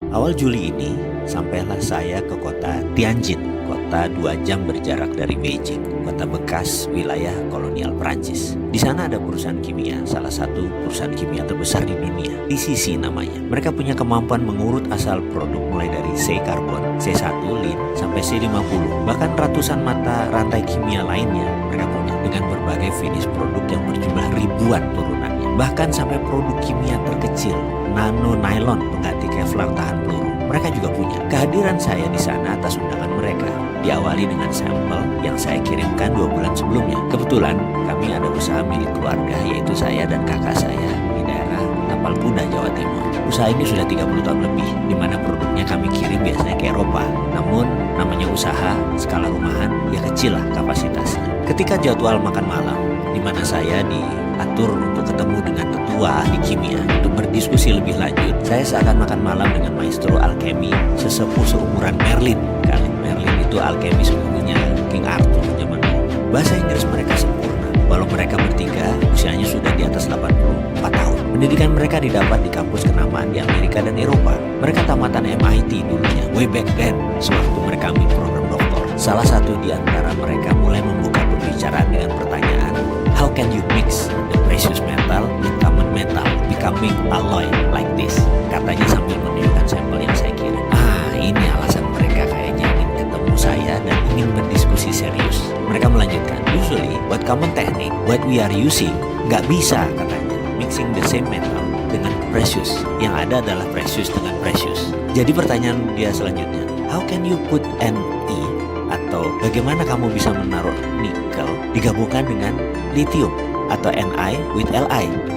Awal Juli ini, sampailah saya ke kota Tianjin, kota 2 jam berjarak dari Beijing, kota bekas wilayah kolonial Prancis. Di sana ada perusahaan kimia, salah satu perusahaan kimia terbesar di dunia, DCC namanya. Mereka punya kemampuan mengurut asal produk mulai dari C-karbon, C1, lin, sampai C50. Bahkan ratusan mata rantai kimia lainnya mereka punya dengan berbagai finish produk yang berjumlah ribuan turunannya. Bahkan sampai produk kimia terkecil, nano nylon pengganti Kevlar tahan peluru, mereka juga punya. Kehadiran saya di sana atas undangan mereka diawali dengan sampel yang saya kirimkan 2 bulan sebelumnya. Kebetulan kami ada usaha milik keluarga, yaitu saya dan kakak saya di daerah Tapal Kuda, Jawa Timur. Usaha ini sudah 30 tahun lebih, di mana produknya kami kirim biasanya ke Eropa. Namun namanya usaha skala rumahan, ya kecil lah kapasitasnya. Ketika jadwal makan malam, di mana saya diatur untuk ketemu dengan ketua ahli kimia untuk berdiskusi lebih lanjut, saya seakan makan malam dengan maestro alkemi sesepuh seumuran Merlin. Merlin itu alkemi sesungguhnya King Arthur zaman dulu. Bahasa Inggris mereka sempurna, walau mereka bertiga usianya sudah di atas 84 tahun. Pendidikan mereka didapat di kampus kenamaan di Amerika dan Eropa. Mereka tamatan MIT dulunya, way back then, sewaktu mereka ambil program doktor. Salah satu di antara mereka mulai membuka pembicaraan dengan pertanyaan, how can you mix the precious metal with common metal, becoming alloy like this? Katanya sambil menunjukkan sampel yang saya kirim. Ini alasan mereka kayaknya ingin ketemu saya dan ingin berdiskusi serius. Mereka melanjutkan, usually what common technique, what we are using, nggak bisa katanya, mixing the same metal dengan precious. Yang ada adalah precious dengan precious. Jadi pertanyaan dia selanjutnya, how can you put Ne, atau bagaimana kamu bisa menaruh nikel digabungkan dengan lithium, atau Ni with Li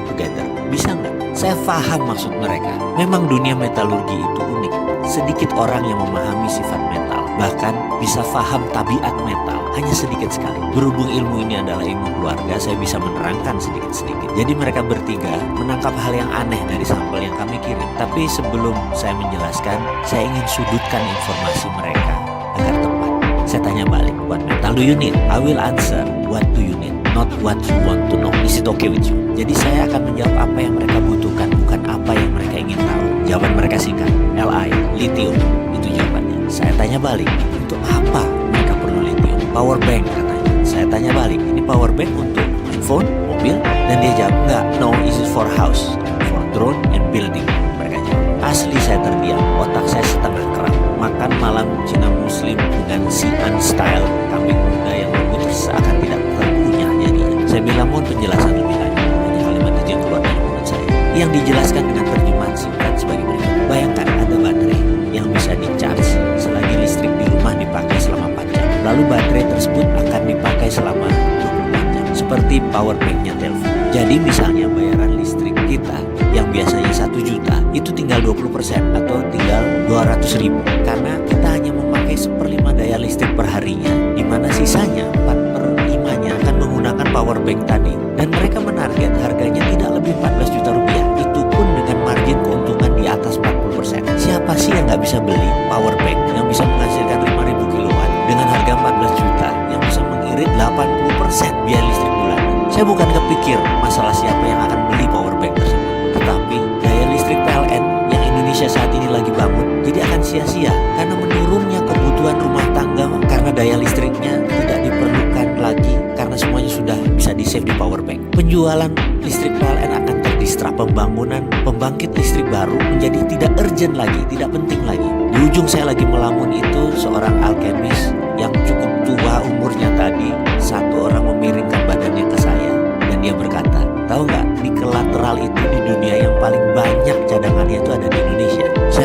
together? Bisa nggak? Saya paham maksud mereka. Memang dunia metalurgi itu unik. Sedikit orang yang memahami sifat metal, bahkan bisa paham tabiat metal, hanya sedikit sekali. Berhubung ilmu ini adalah ilmu keluarga, saya bisa menerangkan sedikit-sedikit. Jadi mereka bertiga menangkap hal yang aneh dari sampel yang kami kirim. Tapi sebelum saya menjelaskan, saya ingin sudutkan informasi mereka agar tepat. Saya tanya balik, what metal do you need? I will answer, what do you need? Not what you want to know. Is it okay with you? Jadi saya akan menjawab apa yang mereka butuhkan, bukan apa yang mereka ingin tahu. Jawaban mereka singkat, Li, lithium, itu jawabannya. Saya tanya balik, untuk apa mereka perlu lithium? Power bank katanya. Saya tanya balik, ini power bank untuk handphone, mobil? Dan dia jawab, enggak, no, this is for house, for drone and building. Mereka jawab. Asli saya terdiam, otak saya setengah keram. Makan malam Cina Muslim dengan Xi'an style kambing muda yang lembut seakan tidak terpunya jadinya. Saya bilang mohon penjelasan lebih lanjut. Hanya kalimat itu yang keluar dari mulut saya, yang dijelaskan dengan terjemahan singkat sebagai berikut. Bayangkan ada baterai yang bisa di-charge selagi listrik di rumah dipakai selama 4 jam. Lalu baterai tersebut akan dipakai selama 24 jam, seperti power banknya telepon. Jadi misalnya bayaran listrik kita yang biasanya 1 juta itu tinggal 20% atau tinggal 200.000, karena kita hanya memakai 1/5 daya listrik per harinya, di mana sisanya 4/5-nya akan menggunakan power bank tadi. Dan mereka menarget harganya tidak lebih 14 juta rupiah, itu pun dengan margin keuntungan di atas 40%. Siapa sih yang nggak bisa beli power bank yang bisa menghasilkan 5.000 kilowatt dengan harga 14 juta yang bisa mengirit 80% biaya listrik bulanan? Saya bukan kepikir masalah siapa yang akan beli power bank tersebut, tetapi daya listrik PLN yang Indonesia saat ini lagi bangun jadi akan sia-sia karena menurunnya kebutuhan rumah tangga karena daya listriknya tidak diperlukan lagi karena semuanya sudah bisa di-save di power bank. Penjualan listrik PLN akan terdistrap, pembangunan pembangkit listrik baru menjadi tidak urgent lagi, tidak penting lagi. Di ujung saya lagi melamun itu seorang alkemis yang cukup tua umurnya tadi, satu orang memiringkan badannya ke saya dan dia berkata, tahu nggak, nikel lateral itu di dunia yang paling banyak cadangannya itu ada di Indonesia. Saya